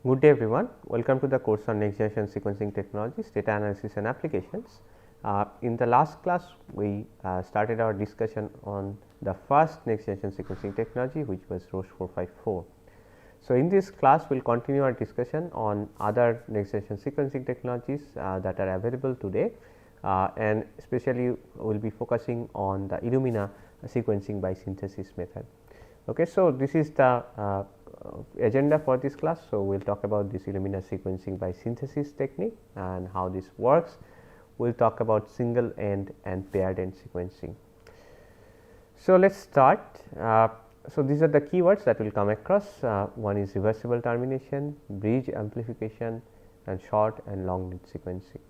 Good day everyone, welcome to the course on next generation sequencing technologies, data analysis and applications. In the last class we started our discussion on the first next generation sequencing technology, which was Roche 454. So, in this class we will continue our discussion on other next generation sequencing technologies that are available today, and especially we will be focusing on the Illumina sequencing by synthesis method. Okay, so, this is the agenda for this class. So, we will talk about this Illumina sequencing by synthesis technique and how this works. We will talk about single end and paired end sequencing. So, let us start. So, these are the keywords that will come across. One is reversible termination, bridge amplification and short and long read sequencing.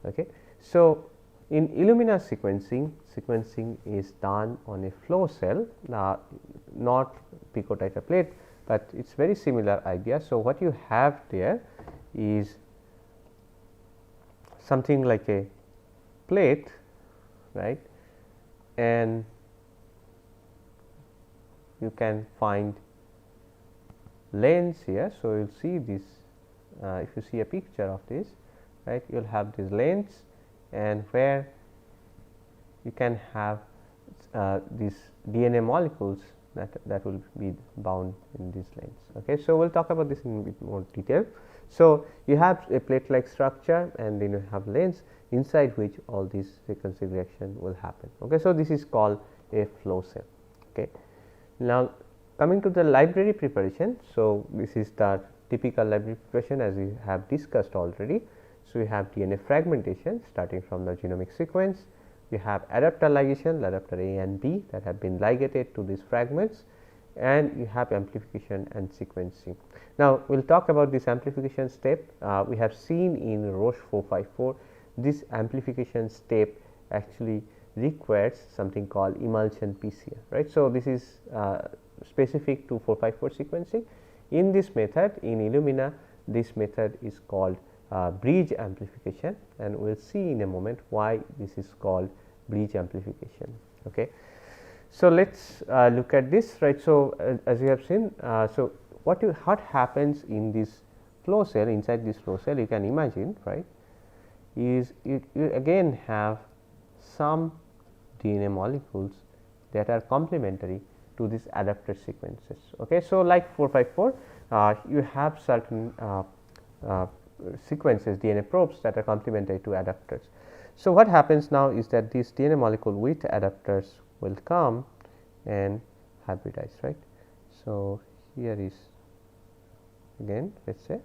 Okay. So, in Illumina sequencing, sequencing is done on a flow cell, not picotitre plate, but it is very similar idea. So, what you have there is something like a plate, right, and you can find lanes here. So, you will see this, if you see a picture of this, right, you will have these lanes, and where you can have these DNA molecules that will be bound in these lanes. Okay. So, we will talk about this in a bit more detail. So, you have a plate like structure and then you have lanes inside which all this sequencing reaction will happen. Okay. So, this is called a flow cell. Okay. Now, coming to the library preparation. So, this is the typical library preparation as we have discussed already. So, we have DNA fragmentation starting from the genomic sequence. We have adapter ligation, adapter A and B that have been ligated to these fragments, and you have amplification and sequencing. Now, we will talk about this amplification step. We have seen in Roche 454, this amplification step actually requires something called emulsion PCR, right. So, this is specific to 454 sequencing. In this method, in Illumina, this method is called bridge amplification, and we will see in a moment why this is called bridge amplification. Okay. So, let us look at this, right. So, as you have seen, so what happens in this flow cell, inside this flow cell you can imagine, right, is you again have some DNA molecules that are complementary to these adapter sequences. Okay. So, like 454, you have certain sequences, DNA probes that are complementary to adapters. So, what happens now is that this DNA molecule with adapters will come and hybridize, right. So, here is again let us say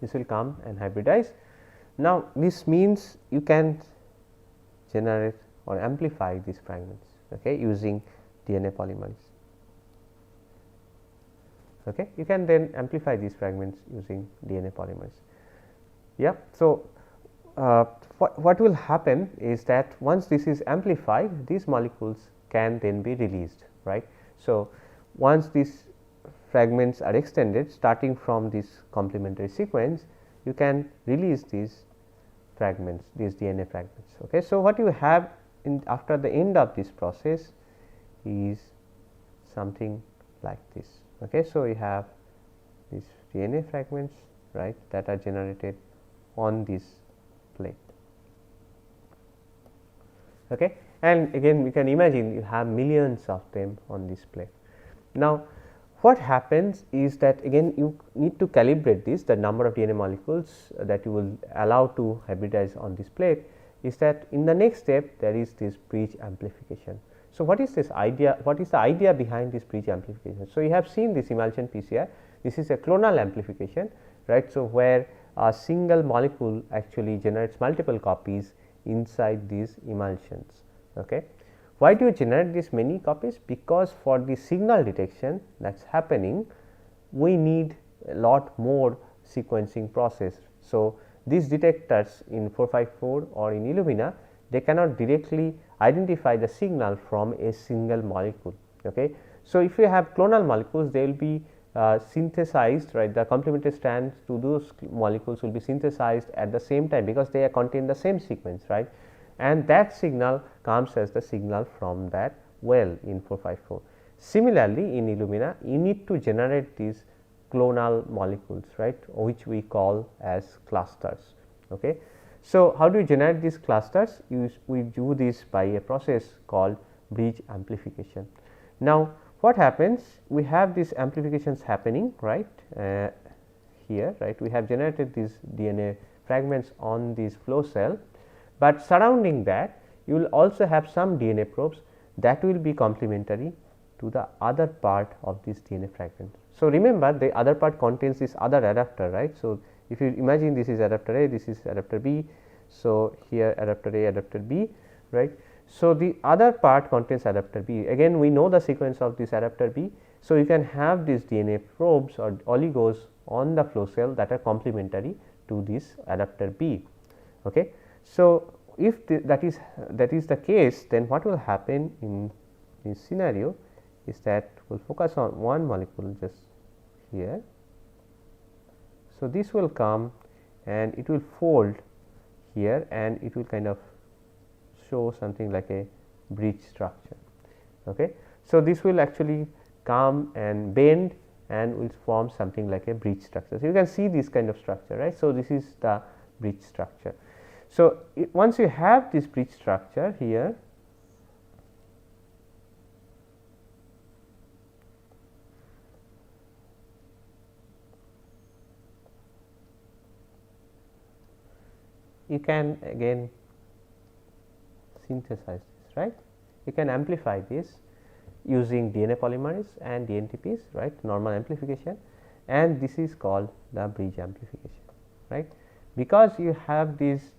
this will come and hybridize. Now, this means you can generate or amplify these fragments, okay, using DNA polymerase. Okay. You can then amplify these fragments using DNA polymerase. Yeah. So, what will happen is that once this is amplified, these molecules can then be released, right. So, once these fragments are extended starting from this complementary sequence, you can release these fragments, these DNA fragments. Okay. So, what you have after the end of this process is something like this. Okay. So, you have these DNA fragments, right, that are generated on this plate. Okay. And again we can imagine you have millions of them on this plate. Now, what happens is that again you need to calibrate this, the number of DNA molecules that you will allow to hybridize on this plate, is that in the next step there is this bridge amplification. So, what is this idea? What is the idea behind this bridge amplification? So, you have seen this emulsion PCR. This is a clonal amplification, right. So, where a single molecule actually generates multiple copies inside these emulsions. Okay. Why do you generate these many copies? Because for the signal detection that is happening, we need a lot more sequencing process. So, these detectors in 454 or in Illumina, they cannot directly identify the signal from a single molecule. Okay. So, if you have clonal molecules, they will be synthesized, right, the complementary strands to those molecules will be synthesized at the same time, because they contain the same sequence, right, and that signal comes as the signal from that well in 454. Similarly, in Illumina, you need to generate these clonal molecules, right, which we call as clusters. Okay. So, how do you generate these clusters? We do this by a process called bridge amplification. Now, what happens? We have these amplifications happening, right, here, right. We have generated these DNA fragments on this flow cell, but surrounding that you will also have some DNA probes that will be complementary to the other part of this DNA fragment. So, remember the other part contains this other adapter, right. So, if you imagine this is adapter A, this is adapter B. So, here adapter A, adapter B, right. So, the other part contains adapter B. Again we know the sequence of this adapter B. So, you can have these DNA probes or oligos on the flow cell that are complementary to this adapter B. Okay. So, if that is the case, then what will happen in this scenario is that we will focus on one molecule just here. So, this will come and it will fold here and it will kind of show something like a bridge structure. Okay. So, this will actually come and bend and will form something like a bridge structure. So, you can see this kind of structure, right. So, this is the bridge structure. So, once you have this bridge structure here, you can again synthesize this, right. You can amplify this using DNA polymerase and DNTPs, right, normal amplification, and this is called the bridge amplification, right. Because you have this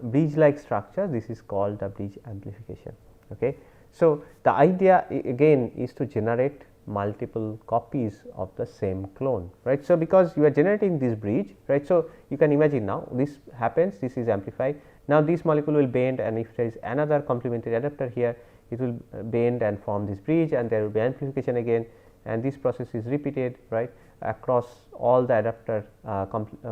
bridge like structure, this is called the bridge amplification. Okay. So, the idea again is to generate multiple copies of the same clone, right. So, because you are generating this bridge, right. So, you can imagine now this happens, this is amplified. Now, this molecule will bend, and if there is another complementary adapter here, it will bend and form this bridge, and there will be amplification again, and this process is repeated, right, across all the adapter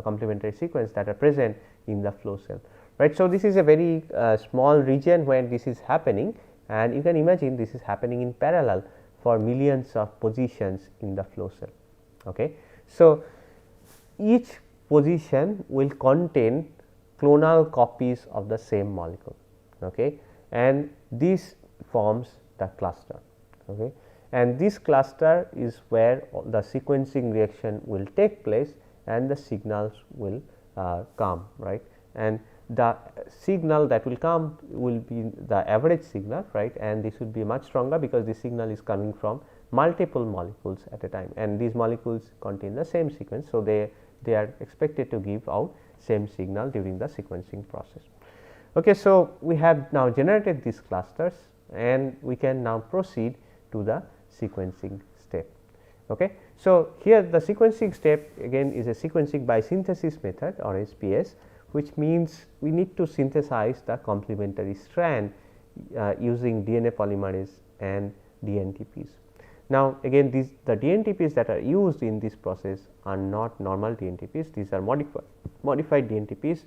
complementary sequence that are present in the flow cell, right. So, this is a very small region where this is happening, and you can imagine this is happening in parallel for millions of positions in the flow cell. Okay. So, each position will contain clonal copies of the same molecule, okay, and this forms the cluster. Okay. And this cluster is where the sequencing reaction will take place and the signals will come, right, and the signal that will come will be the average signal, right, and this will be much stronger because the signal is coming from multiple molecules at a time, and these molecules contain the same sequence. So, they are expected to give out same signal during the sequencing process. Okay. So, we have now generated these clusters and we can now proceed to the sequencing step. Okay. So, here the sequencing step again is a sequencing by synthesis method or SBS, which means we need to synthesize the complementary strand using DNA polymerase and DNTPs. Now, again the DNTPs that are used in this process are not normal DNTPs, these are modified DNTPs,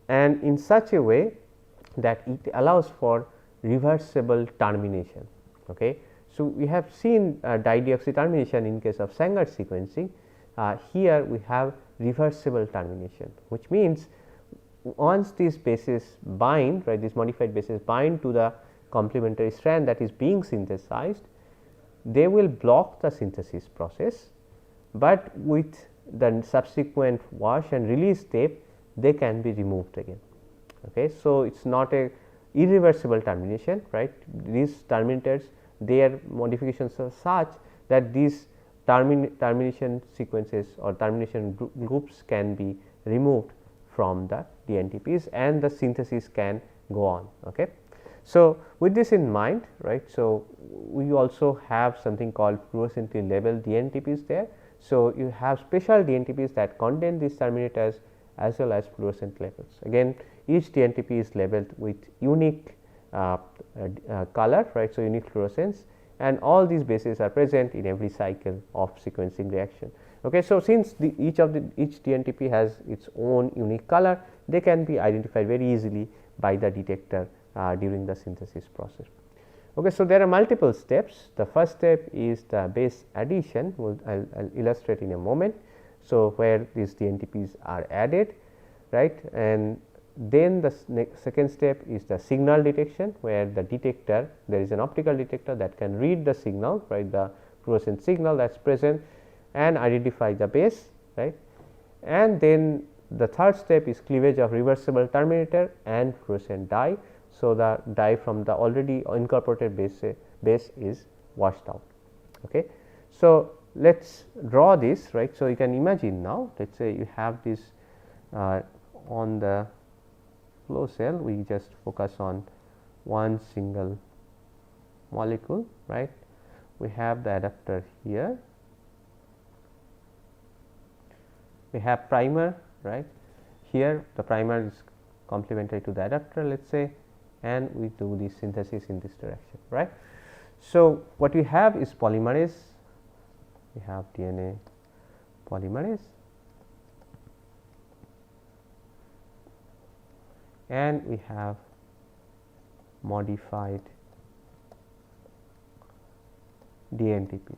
and in such a way that it allows for reversible termination. Okay. So, we have seen dideoxy termination in case of Sanger sequencing. Here we have reversible termination, which means once these bases bind, right, these modified bases bind to the complementary strand that is being synthesized, they will block the synthesis process, but with the subsequent wash and release step they can be removed again. Okay. So, it is not a irreversible termination, right. These terminators, their modifications are such that these termination sequences or termination groups can be removed from the DNTPs and the synthesis can go on. Okay. So, with this in mind, right. So, we also have something called fluorescently labeled DNTPs there. So, you have special DNTPs that contain these terminators as well as fluorescent labels. Again, each DNTP is labeled with unique color, right. So, unique fluorescence, and all these bases are present in every cycle of sequencing reaction. Okay. So, since each DNTP has its own unique color, they can be identified very easily by the detector during the synthesis process. Okay, so there are multiple steps. The first step is the base addition. I'll illustrate in a moment. So, where these DNTPs are added, right, and then the second step is the signal detection, where the detector, there is an optical detector that can read the signal, right, the fluorescent signal that is present and identify the base, right. And then the third step is cleavage of reversible terminator and fluorescent dye. So, the dye from the already incorporated base is washed out. Okay. So, let us draw this, right. So, you can imagine now, let us say you have this on the flow cell, we just focus on one single molecule, right. We have the adapter here, we have primer, right. Here the primer is complementary to the adapter, let us say, and we do the synthesis in this direction, right. So, what we have is polymerase, we have DNA polymerase, and we have modified DNTPs.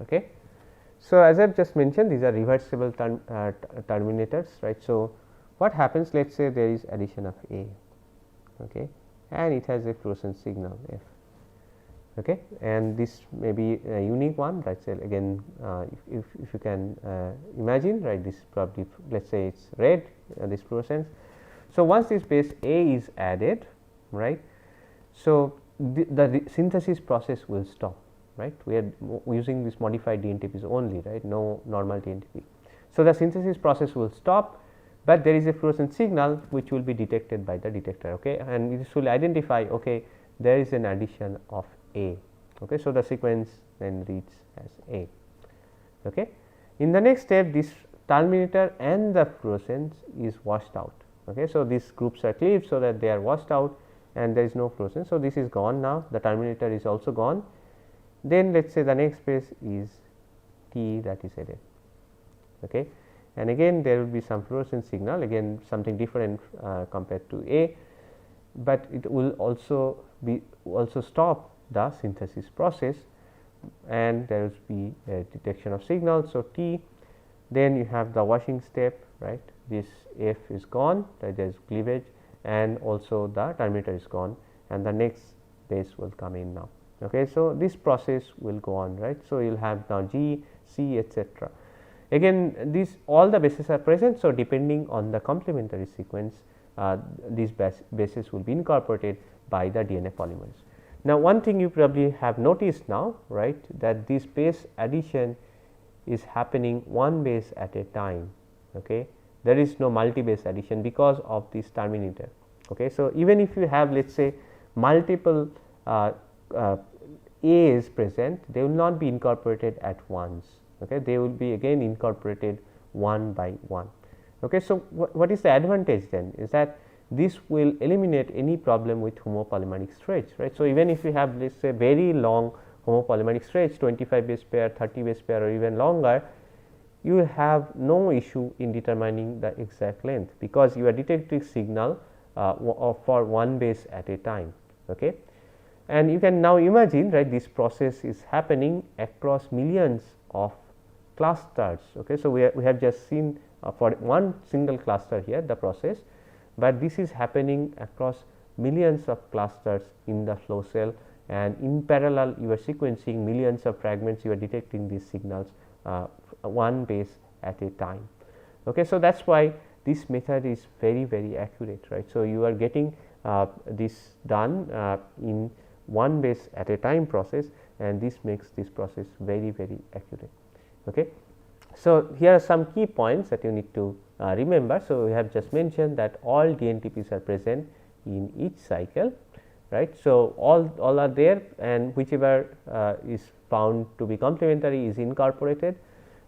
Okay. So, as I have just mentioned, these are reversible terminators, right. So, what happens, let us say there is addition of A, okay, and it has a fluorescent signal F, okay, and this may be a unique one, right. So, again if you can imagine, right, this probably, let us say it is red, this fluorescence. So, once this base A is added, right, so the synthesis process will stop, right. We are using this modified DNTPs only, right, no normal DNTP. So, the synthesis process will stop, but there is a fluorescent signal which will be detected by the detector, okay, and this will identify, okay, there is an addition of A. Okay. So, the sequence then reads as A. Okay. In the next step, this terminator and the fluorescence is washed out. Okay. So, these groups are cleaved, so that they are washed out and there is no fluorescence. So, this is gone now, the terminator is also gone. Then let us say the next base is T that is added. Okay. And again there will be some fluorescent signal, again something different compared to A, but it will also stop the synthesis process, and there will be a detection of signal. So, T, then you have the washing step, right, this F is gone, right, there is cleavage, and also the terminator is gone, and the next base will come in now. Okay. So, this process will go on, right. So, you will have now G, C, etc. Again these all the bases are present. So, depending on the complementary sequence, these bases will be incorporated by the DNA polymerase. Now, one thing you probably have noticed now, right, that this base addition is happening one base at a time. Okay. There is no multi base addition because of this terminator. Okay. So, even if you have, let us say, multiple A's present, they will not be incorporated at once. Okay. They will be again incorporated one by one. Okay. So, what is the advantage then is that this will eliminate any problem with homopolymeric stretch, right. So, even if you have, let us say, very long homopolymeric stretch, 25 base pair, 30 base pair, or even longer, you will have no issue in determining the exact length, because you are detecting signal for one base at a time. Okay. And you can now imagine, right, this process is happening across millions of clusters. Okay. So, we have just seen for one single cluster here the process, but this is happening across millions of clusters in the flow cell, and in parallel you are sequencing millions of fragments, you are detecting these signals one base at a time. Okay. So, that is why this method is very accurate, right. So, you are getting this done in one base at a time process, and this makes this process very accurate. Okay. So, here are some key points that you need to remember. So, we have just mentioned that all DNTPs are present in each cycle, right. So, all are there, and whichever is found to be complementary is incorporated,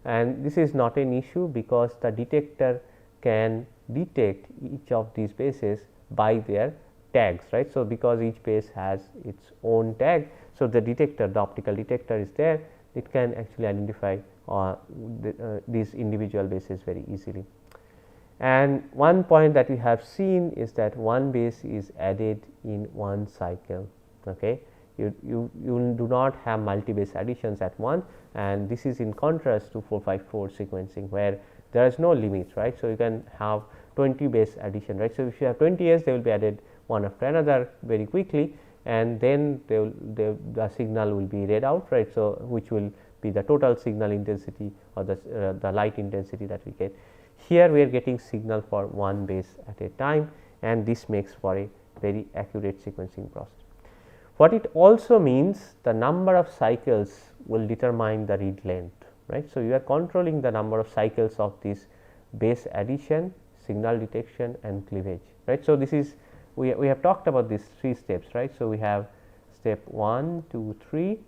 and this is not an issue because the detector can detect each of these bases by their tags, right. So, because each base has its own tag, so the detector, the optical detector is there, it can actually identify these individual bases very easily. And one point that we have seen is that one base is added in one cycle. Okay. You do not have multi-base additions at once, and this is in contrast to 454 sequencing where there is no limit, right. So, you can have 20 base addition, right. So, if you have 20 As, they will be added one after another very quickly, and then the signal will be read out, right. So, which will be the total signal intensity or the light intensity that we get. Here we are getting signal for one base at a time, and this makes for a very accurate sequencing process. What it also means, the number of cycles will determine the read length, right. So, you are controlling the number of cycles of this base addition, signal detection and cleavage, right. So, this is we have talked about these 3 steps, right. So, we have step 1, 2, 3,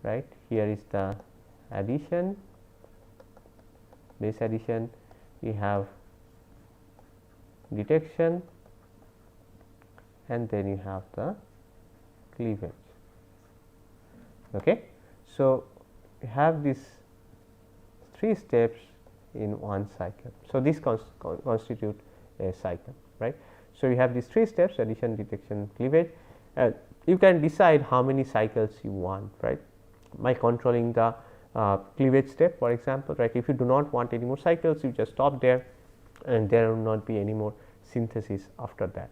right. Here is the addition, base addition, we have detection, and then you have the cleavage. Okay. So, you have these 3 steps in one cycle. So, this constitute a cycle, right. So, you have these 3 steps, addition, detection, cleavage. You can decide how many cycles you want, right, by controlling the cleavage step, for example, right. If you do not want any more cycles, you just stop there, and there will not be any more synthesis after that.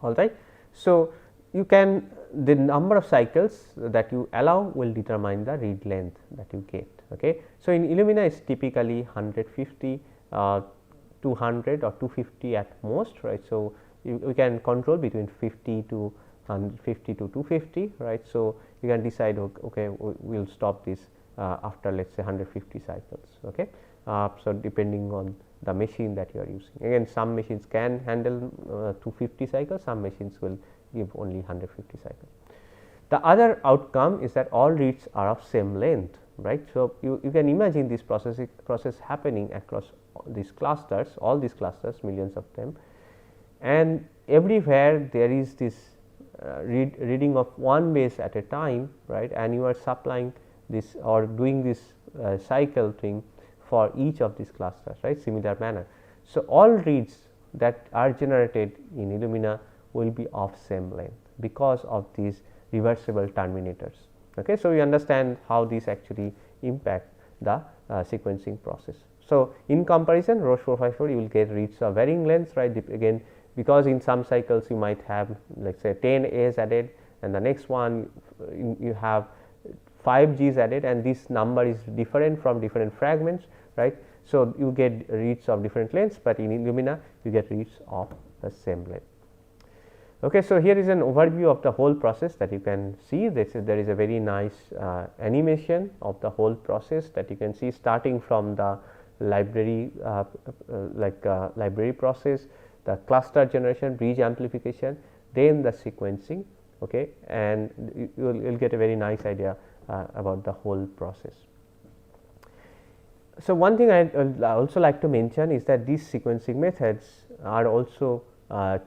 All right. So, you can the number of cycles that you allow will determine the read length that you get. Okay. So, in Illumina it is typically 150, 200 or 250 at most, right. So, we can control between 50 to 150 to 250, right. So, you can decide okay, we will stop this after let us say 150 cycles. Okay. So, depending on the machine that you are using, again some machines can handle 250 cycles, some machines will give only 150 cycles. The other outcome is that all reads are of same length, right. So, you can imagine this process happening across these clusters, all these clusters, millions of them, and everywhere there is this reading of one base at a time, right, and you are supplying this or doing this cycle thing for each of these clusters, right, similar manner. So, all reads that are generated in Illumina will be of same length because of these reversible terminators. Okay. So, we understand how these actually impact the sequencing process. So, in comparison Roche 454 you will get reads of varying lengths, right, again because in some cycles you might have let us say 10 A's added, and the next one you have 5 G's added, and this number is different from different fragments, right. So, you get reads of different lengths, but in Illumina you get reads of the same length. Okay. So, here is an overview of the whole process that you can see. There is a very nice animation of the whole process that you can see, starting from the library library process, the cluster generation, bridge amplification, then the sequencing, okay, and you will get a very nice idea about the whole process. So, one thing I also like to mention is that these sequencing methods are also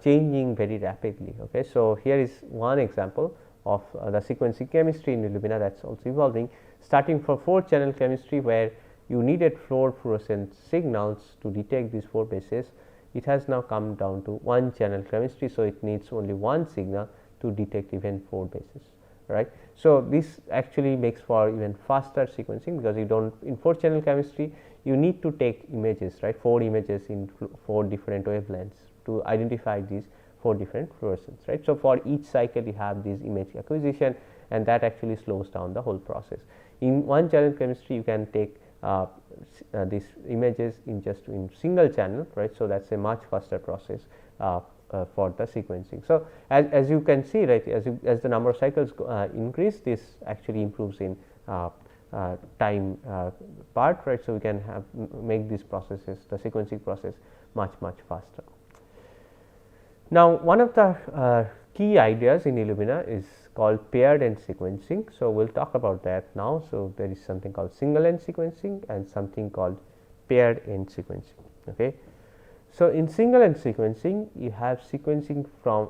changing very rapidly. Okay. So, here is one example of the sequencing chemistry in Illumina that is also evolving, starting from 4-channel chemistry where you needed fluorescent signals to detect these 4 bases. It has now come down to 1-channel chemistry. So, it needs only one signal to detect even 4 bases, right. So, this actually makes for even faster sequencing, because you do not in 4-channel chemistry you need to take images, right, 4 images in 4 different wavelengths to identify these 4 different fluorescents, right. So, for each cycle you have this image acquisition, and that actually slows down the whole process. In 1-channel chemistry you can take these images in single channel, right. So, that is a much faster process for the sequencing. So, as you can see, right, as the number of cycles increase, this actually improves in time part, right. So, we can make these processes, the sequencing process much faster. Now, one of the key ideas in Illumina is called paired end sequencing. So, we will talk about that now. So, there is something called single end sequencing and something called paired end sequencing. Okay. So, in single end sequencing you have sequencing from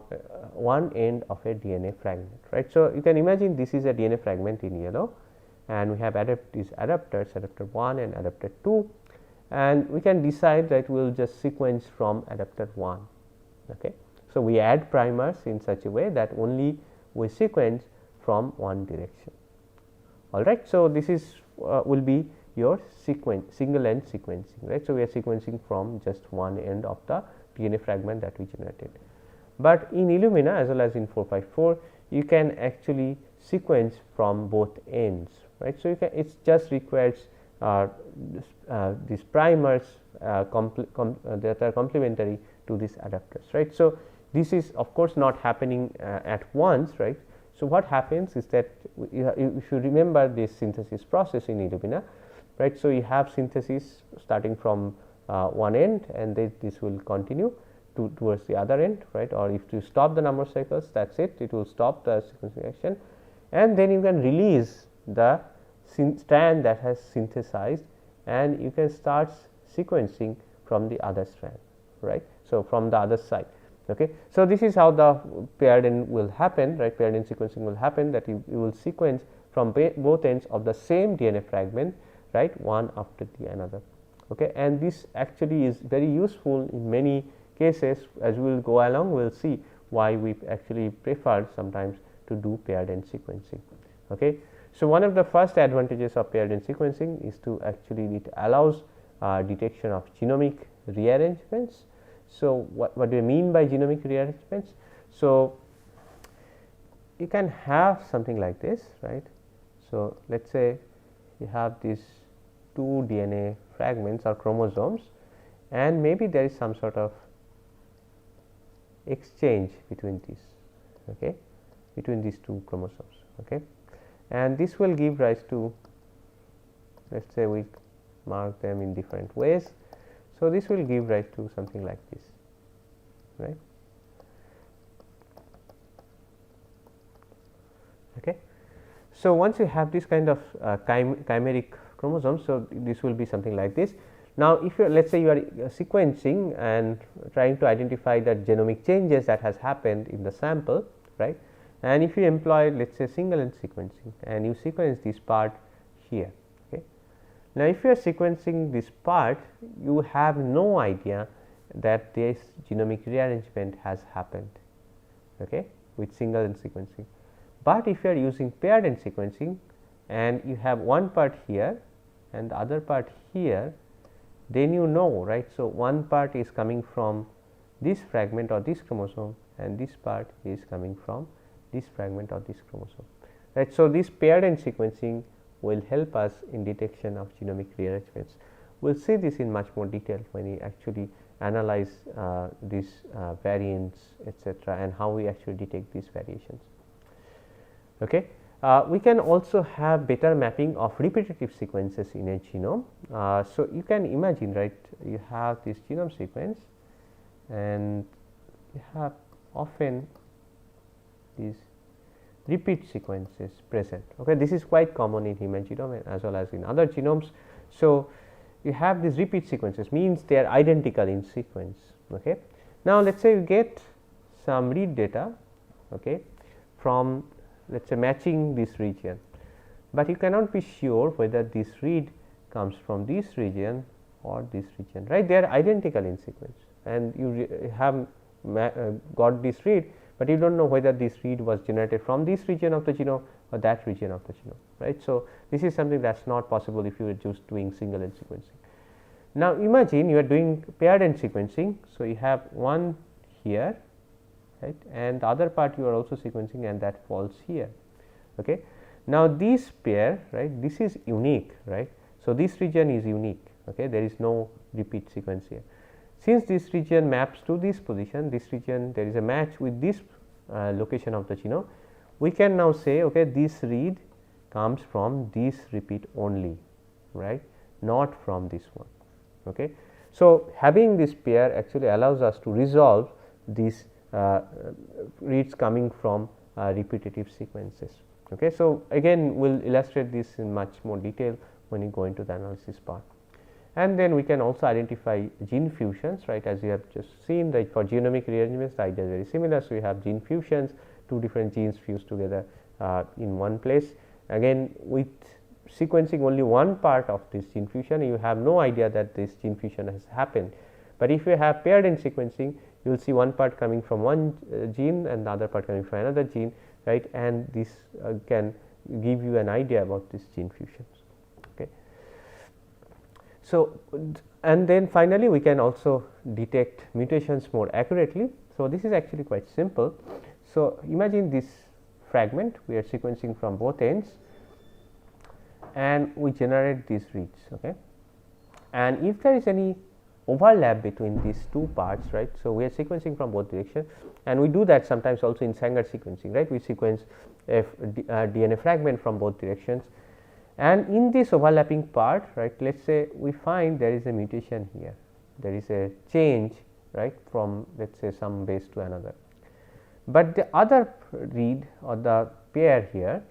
one end of a DNA fragment, right. So, you can imagine this is a DNA fragment in yellow, and we have these adapters, adapter 1 and adapter 2, and we can decide that we will just sequence from adapter 1. Okay. So, we add primers in such a way that only we sequence from one direction. All right. So, this is will be your single end sequencing, right. So, we are sequencing from just one end of the DNA fragment that we generated. But in Illumina as well as in 454, you can actually sequence from both ends, right. So, you can it just requires these primers that are complementary to these adapters, right. So, this is of course not happening at once, right. So, what happens is that you should remember this synthesis process in Illumina, right. So, you have synthesis starting from one end, and then this will continue towards the other end, right, or if you stop the number of cycles, that is it, it will stop the sequencing action, and then you can release the strand that has synthesized, and you can start sequencing from the other strand, right. So, from the other side. Okay. So, this is how the paired end will happen, right. Paired end sequencing will happen, that you will sequence from both ends of the same DNA fragment, right, one after the another. Okay. And this actually is very useful in many cases. As we will go along, we will see why we actually prefer sometimes to do paired end sequencing. Okay. So, one of the first advantages of paired end sequencing is to actually it allows detection of genomic rearrangements. So, what do you mean by genomic rearrangements? So, you can have something like this, right. So, let us say you have these two DNA fragments or chromosomes, and maybe there is some sort of exchange between these, okay, between these two chromosomes. Okay. And this will give rise to, let us say we mark them in different ways. So, this will give rise to something like this, right. Okay. So, once you have this kind of chimeric chromosomes, so this will be something like this. Now, if you let us say you are sequencing and trying to identify the genomic changes that has happened in the sample, right, and if you employ let us say single end sequencing and you sequence this part here. Okay. Now, if you are sequencing this part, you have no idea that this genomic rearrangement has happened, okay, with single end sequencing. But if you are using paired end sequencing and you have one part here and the other part here, then you know, right. So, one part is coming from this fragment or this chromosome, and this part is coming from this fragment or this chromosome, right. So, this paired end sequencing will help us in detection of genomic rearrangements. We will see this in much more detail when we actually analyze these variants, etc., and how we actually detect these variations. Okay. We can also have better mapping of repetitive sequences in a genome. So, you can imagine, right, you have this genome sequence and you have often these repeat sequences present. Okay. This is quite common in human genome as well as in other genomes. So, you have these repeat sequences, means they are identical in sequence. Okay. Now, let us say you get some read data, okay, from let us say matching this region, but you cannot be sure whether this read comes from this region or this region, right. They are identical in sequence, and you have got this read, but you do not know whether this read was generated from this region of the genome or that region of the genome, right. So, this is something that is not possible if you are just doing single end sequencing. Now, imagine you are doing paired end sequencing. So, you have one here, right, and the other part you are also sequencing, and that falls here. Okay. Now, this pair, right, this is unique, right. So, this region is unique, okay. There is no repeat sequence here. Since this region maps to this position, this region there is a match with this location of the genome, we can now say, okay, this read comes from this repeat only, right, not from this one. Okay. So, having this pair actually allows us to resolve these reads coming from repetitive sequences. Okay. So, again we will illustrate this in much more detail when you go into the analysis part. And then we can also identify gene fusions, right, as you have just seen, right. For genomic rearrangements the idea is very similar. So, you have gene fusions, two different genes fused together in one place, again with sequencing only one part of this gene fusion, you have no idea that this gene fusion has happened. But if you have paired end sequencing, you will see one part coming from one gene and the other part coming from another gene, right, and this can give you an idea about this gene fusions. Okay. So, and then finally, we can also detect mutations more accurately. So, this is actually quite simple. So, imagine this fragment, we are sequencing from both ends and we generate these reads. Okay. And if there is any overlap between these two parts, right. So, we are sequencing from both directions, and we do that sometimes also in Sanger sequencing, right. We sequence a DNA fragment from both directions, and in this overlapping part, right, let us say we find there is a mutation here, there is a change, right, from let us say some base to another. But the other read or the pair here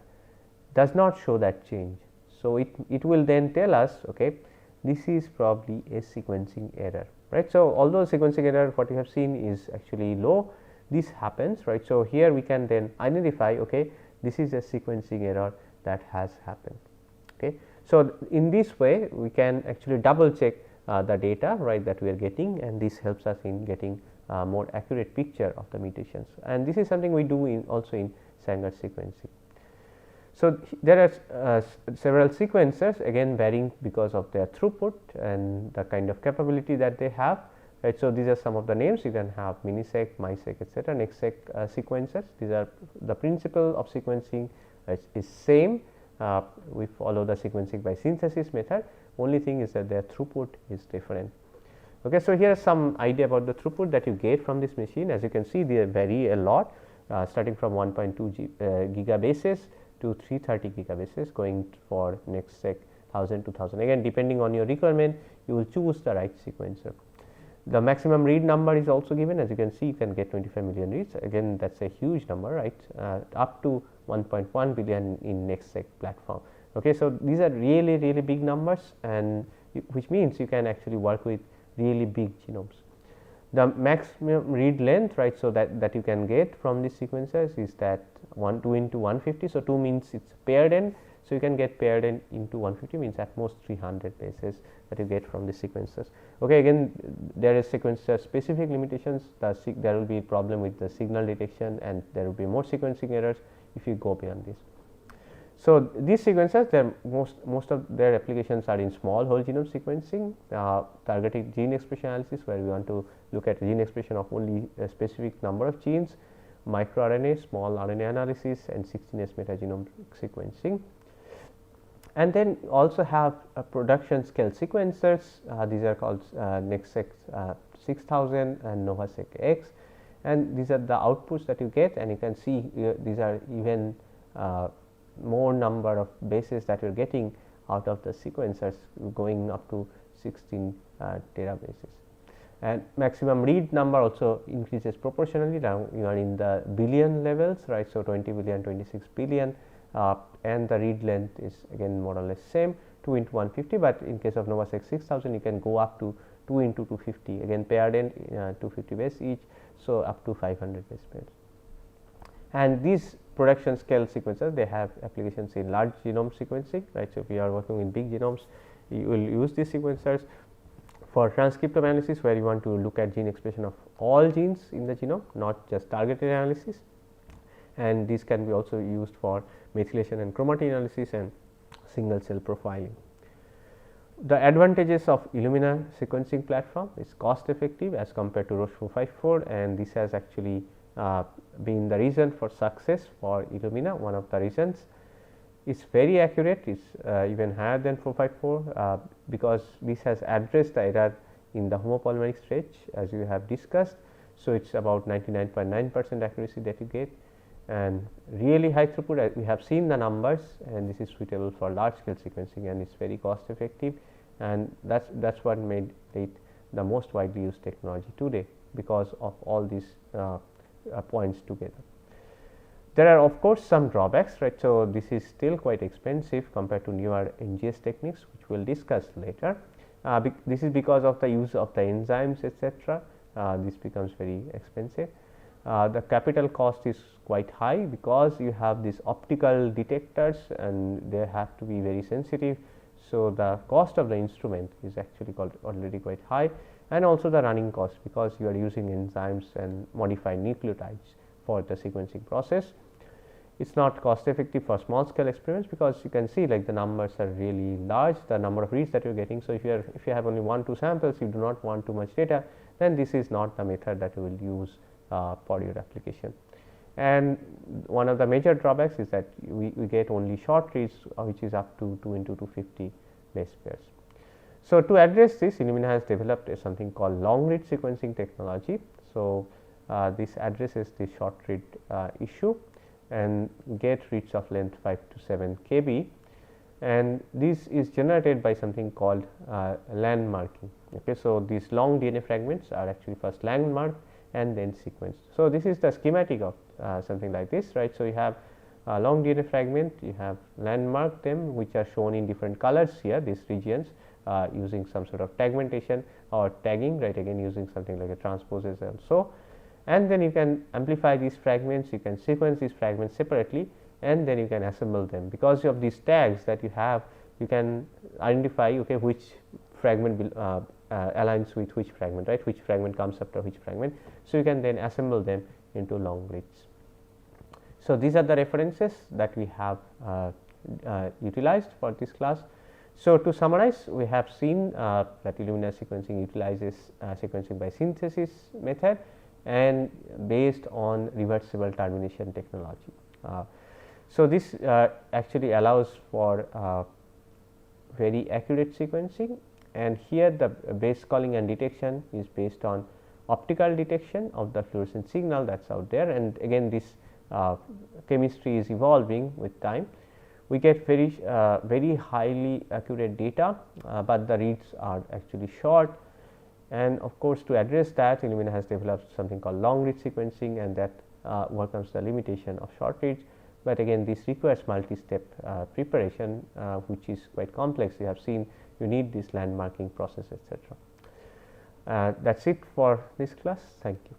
does not show that change. So, it will then tell us, okay, this is probably a sequencing error, right. So, although sequencing error what you have seen is actually low, this happens, right. So, here we can then identify, okay, this is a sequencing error that has happened. Okay. So, in this way we can actually double check the data, right, that we are getting, and this helps us in getting more accurate picture of the mutations, and this is something we do in also in Sanger sequencing. So, there are several sequencers, again varying because of their throughput and the kind of capability that they have, right. So, these are some of the names. You can have minisec, misec, etc., nexsec sequencers. These are the principle of sequencing is same. We follow the sequencing by synthesis method, only thing is that their throughput is different. Okay. So, here is some idea about the throughput that you get from this machine. As you can see, they vary a lot, starting from 1.2 gigabases to 330 gigabases, going for nexsec 1000 to 1000. Again, depending on your requirement, you will choose the right sequencer. The maximum read number is also given. As you can see, you can get 25 million reads. Again, that is a huge number, right, up to 1.1 billion in nexsec platform. Okay. So, these are really big numbers, and which means you can actually work with really big genomes. The maximum read length, right, so that you can get from these sequencers is that 2 into 150. So, 2 means it is paired end. So, you can get paired end into 150 means at most 300 bases that you get from the sequencers. Okay, again there is sequencer specific limitations, there will be a problem with the signal detection, and there will be more sequencing errors if you go beyond this. So, these sequencers, most of their applications are in small whole genome sequencing, targeted gene expression analysis, where we want to look at gene expression of only a specific number of genes, microRNA, small RNA analysis, and 16S metagenome sequencing. And then also have production scale sequencers. These are called nexsec 6000 and novasec X, and these are the outputs that you get, and you can see these are even more number of bases that you are getting out of the sequencers, going up to 16 terabases. And maximum read number also increases proportionally. Now you are in the billion levels, right. So, 20 billion, 26 billion, and the read length is again more or less same, 2 into 150, but in case of novasec 6000 you can go up to 2 into 250, again paired end 250 base each. So, up to 500 base pairs. And these production scale sequencers, they have applications in large genome sequencing, right. So, if you are working in big genomes, you will use these sequencers for transcriptome analysis, where you want to look at gene expression of all genes in the genome, not just targeted analysis, and these can be also used for methylation and chromatin analysis and single cell profiling. The advantages of Illumina sequencing platform is cost effective as compared to Roche 454, and this has actually been the reason for success for Illumina. One of the reasons is very accurate, is even higher than 454, because this has addressed the error in the homopolymeric stretch as you have discussed. So, it is about 99.9% accuracy that you get, and really high throughput. We have seen the numbers, and this is suitable for large scale sequencing, and it is very cost effective, and that is what made it the most widely used technology today, because of all these points together. There are of course some drawbacks, right. So, this is still quite expensive compared to newer NGS techniques, which we will discuss later. This is because of the use of the enzymes, etc. This becomes very expensive. the capital cost is quite high because you have these optical detectors and they have to be very sensitive. So, the cost of the instrument is actually already quite high, and also the running cost because you are using enzymes and modified nucleotides for the sequencing process. It is not cost effective for small scale experiments because you can see like the numbers are really large, the number of reads that you are getting. So, if you have only 1-2 samples, you do not want too much data, then this is not the method that you will use for your application. And one of the major drawbacks is that we get only short reads which is up to 2 into 250 base pairs. So, to address this, Illumina has developed something called long read sequencing technology. So, this addresses the short read issue and get reads of length 5 to 7 kb, and this is generated by something called landmarking. Okay, so, these long DNA fragments are actually first landmarked and then sequenced. So, this is the schematic of something like this, right. So, you have a long DNA fragment, you have landmarked them which are shown in different colors here, these regions using some sort of tagmentation or tagging, right, again using something like a transposes also. And then you can amplify these fragments, you can sequence these fragments separately, and then you can assemble them. Because of these tags that you have, you can identify okay, which fragment will, aligns with which fragment, right, which fragment comes after which fragment. So, you can then assemble them into long reads. So, these are the references that we have utilized for this class. So, to summarize, we have seen that Illumina sequencing utilizes sequencing by synthesis method and based on reversible termination technology. So, this actually allows for very accurate sequencing, and here the base calling and detection is based on optical detection of the fluorescent signal that is out there, and again this chemistry is evolving with time. We get very highly accurate data, but the reads are actually short. And of course, to address that, Illumina has developed something called long read sequencing, and that overcomes the limitation of short reads. But again, this requires multi-step preparation, which is quite complex. You have seen you need this landmarking process, etc. That is it for this class. Thank you.